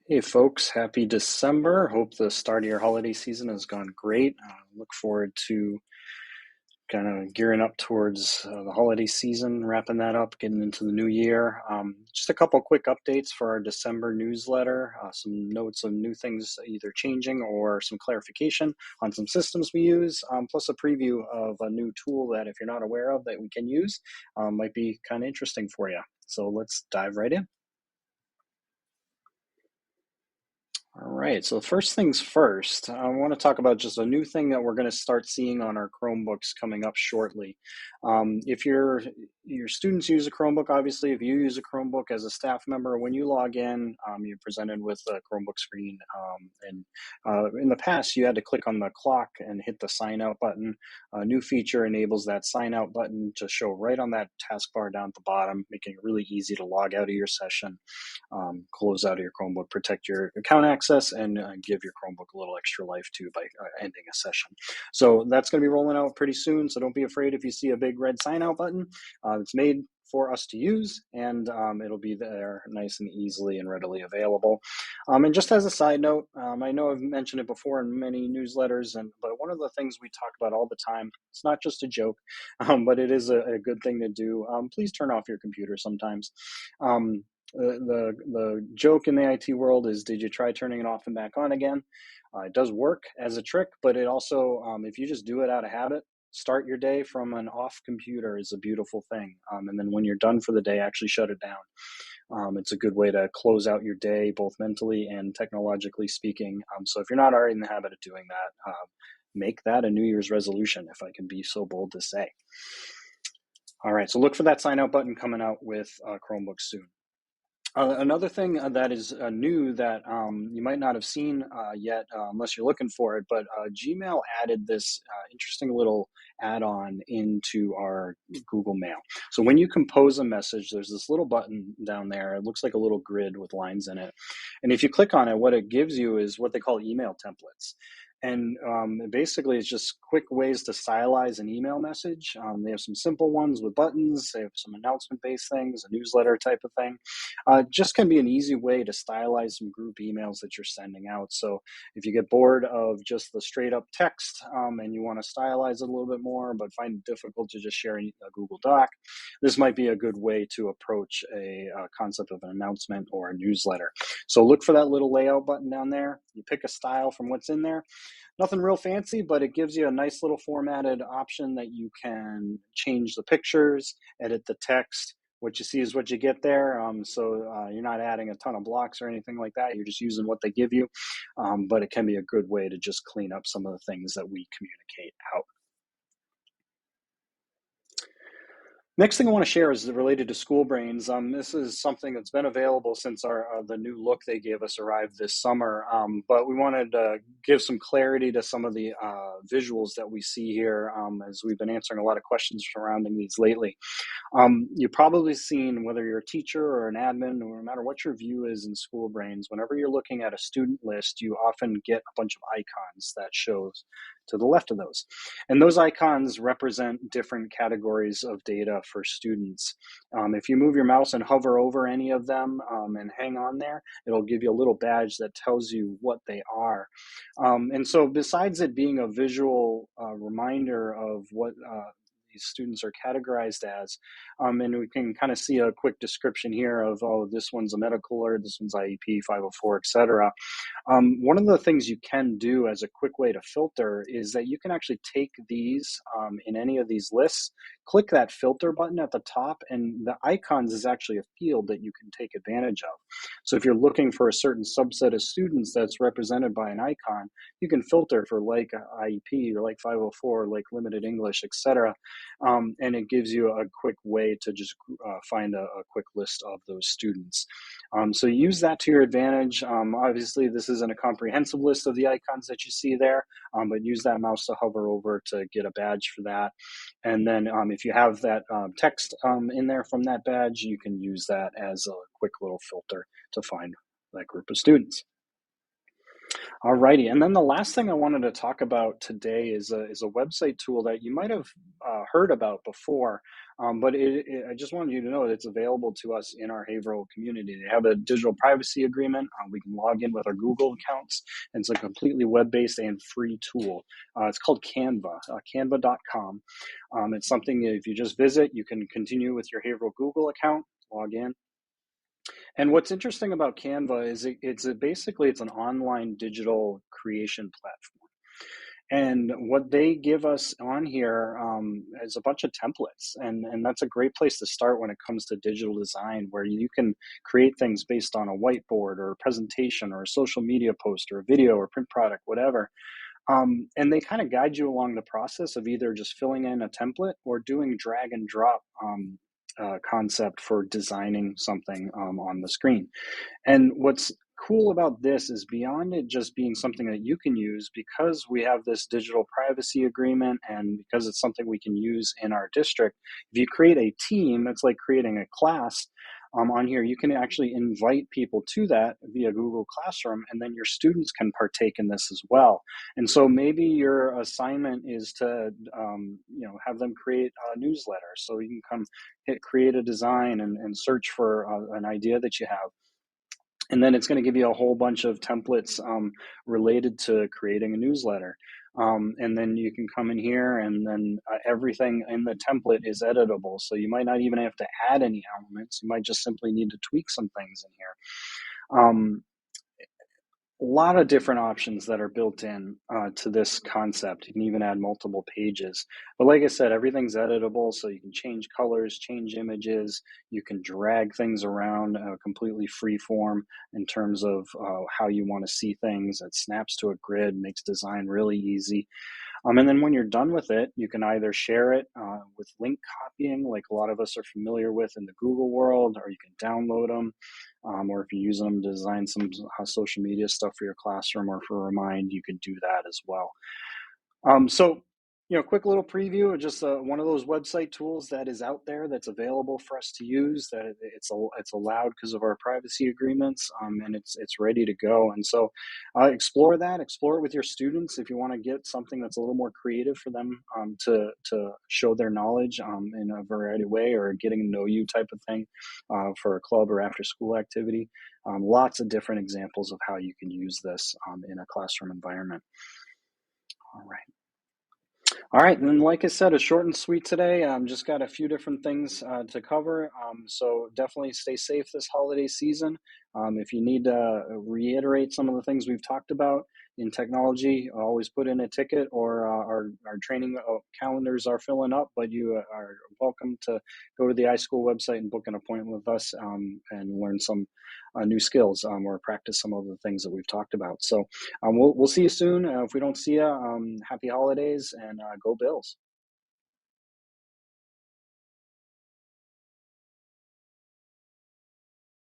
Hey folks, happy December. Hope the start of your holiday season has gone great. Look forward to kind of gearing up towards the holiday season, wrapping that up, getting into the new year. Just a couple quick updates for our December newsletter, some notes on new things either changing or some clarification on some systems we use, plus a preview of a new tool that if you're not aware of that we can use, might be kind of interesting for you. So let's dive right in. All right, so first things first, I want to talk about just a new thing that we're going to start seeing on our Chromebooks coming up shortly. If your students use a Chromebook, obviously, if you use a Chromebook as a staff member, when you log in, you're presented with a Chromebook screen. And in the past, you had to click on the clock and hit the sign out button. A new feature enables that sign out button to show right on that taskbar down at the bottom, making it really easy to log out of your session, close out of your Chromebook, protect your account access, and give your Chromebook a little extra life too by ending a session. So that's going to be rolling out pretty soon. So don't be afraid if you see a big red sign out button. It's made for us to use, and it'll be there nice and easily and readily available. And just as a side note, I know I've mentioned it before in many newsletters, but one of the things we talk about all the time, it's not just a joke, but it is a good thing to do. Please turn off your computer sometimes. The joke in the IT world is, did you try turning it off and back on again? It does work as a trick, but it also, if you just do it out of habit, start your day from an off computer is a beautiful thing. And then when you're done for the day, actually shut it down. It's a good way to close out your day, both mentally and technologically speaking. So if you're not already in the habit of doing that, make that a New Year's resolution, if I can be so bold to say. All right, so look for that sign out button coming out with Chromebooks soon. Another thing that is new that you might not have seen yet, unless you're looking for it, but Gmail added this interesting little add-on into our Google Mail. So when you compose a message, there's this little button down there. It looks like a little grid with lines in it. And if you click on it, what it gives you is what they call email templates. And basically, it's just quick ways to stylize an email message. They have some simple ones with buttons. They have some announcement-based things, a newsletter type of thing. Just can be an easy way to stylize some group emails that you're sending out. So if you get bored of just the straight-up text and you want to stylize it a little bit more, but find it difficult to just share a Google Doc, this might be a good way to approach a concept of an announcement or a newsletter. So look for that little layout button down there. You pick a style from what's in there. Nothing real fancy, but it gives you a nice little formatted option that you can change the pictures, edit the text. What you see is what you get there. So you're not adding a ton of blocks or anything like that. You're just using what they give you. But it can be a good way to just clean up some of the things that we communicate out. Next thing I want to share is related to SchoolBrains. This is something that's been available since the new look they gave us arrived this summer, but we wanted to give some clarity to some of the visuals that we see here as we've been answering a lot of questions surrounding these lately. You've probably seen, whether you're a teacher or an admin, or no matter what your view is in SchoolBrains, whenever you're looking at a student list, you often get a bunch of icons that shows to the left of those. And those icons represent different categories of data for students. If you move your mouse and hover over any of them and hang on there, it'll give you a little badge that tells you what they are. And so besides it being a visual reminder of what these students are categorized as. And we can kind of see a quick description here of, oh, this one's a medical alert, this one's IEP 504, et cetera. One of the things you can do as a quick way to filter is that you can actually take these in any of these lists, click that filter button at the top, and the icons is actually a field that you can take advantage of. So if you're looking for a certain subset of students that's represented by an icon, you can filter for like IEP or like 504, like limited English, et cetera. And it gives you a quick way to just find a quick list of those students. So use that to your advantage. Obviously, this isn't a comprehensive list of the icons that you see there, but use that mouse to hover over to get a badge for that. And then if you have that text in there from that badge, you can use that as a quick little filter to find that group of students. Alrighty, and then the last thing I wanted to talk about today is a website tool that you might have heard about before, but I just wanted you to know that it's available to us in our Haverhill community. They have a digital privacy agreement. We can log in with our Google accounts, and it's a completely web-based and free tool. It's called Canva, Canva.com. It's something if you just visit, you can continue with your Haverhill Google account, log in. And what's interesting about Canva is basically it's an online digital creation platform. And what they give us on here is a bunch of templates, and that's a great place to start when it comes to digital design, where you can create things based on a whiteboard or a presentation or a social media post or a video or print product, whatever. And they kind of guide you along the process of either just filling in a template or doing drag and drop concept for designing something on the screen. And what's cool about this is beyond it just being something that you can use, because we have this digital privacy agreement and because it's something we can use in our district. If you create a team, it's like creating a class. On here, you can actually invite people to that via Google Classroom, and then your students can partake in this as well. And so maybe your assignment is to, have them create a newsletter. So you can come hit create a design and search for an idea that you have, and then it's going to give you a whole bunch of templates related to creating a newsletter. And then you can come in here, and then everything in the template is editable. So you might not even have to add any elements. You might just simply need to tweak some things in here. A lot of different options that are built in to this concept. You can even add multiple pages. But like I said, everything's editable, so you can change colors, change images. You can drag things around completely free form in terms of how you want to see things. It snaps to a grid, makes design really easy. And then when you're done with it, you can either share it with link copying, like a lot of us are familiar with in the Google world, or you can download them, or if you're using them to design some social media stuff for your classroom or for Remind, you could do that as well. So, quick little preview of just one of those website tools that is out there that's available for us to use. That it's allowed because of our privacy agreements, and it's ready to go. And so, explore that. Explore it with your students if you want to get something that's a little more creative for them to show their knowledge in a variety of way, or getting to know you type of thing for a club or after school activity. Lots of different examples of how you can use this in a classroom environment. All right. All right, and then like I said, a short and sweet today. Just got a few different things to cover. So definitely stay safe this holiday season. If you need to reiterate some of the things we've talked about in technology, always put in a ticket, or our training calendars are filling up, but you are welcome to go to the iSchool website and book an appointment with us and learn some new skills or practice some of the things that we've talked about. So we'll see you soon. If we don't see you, happy holidays, and go Bills.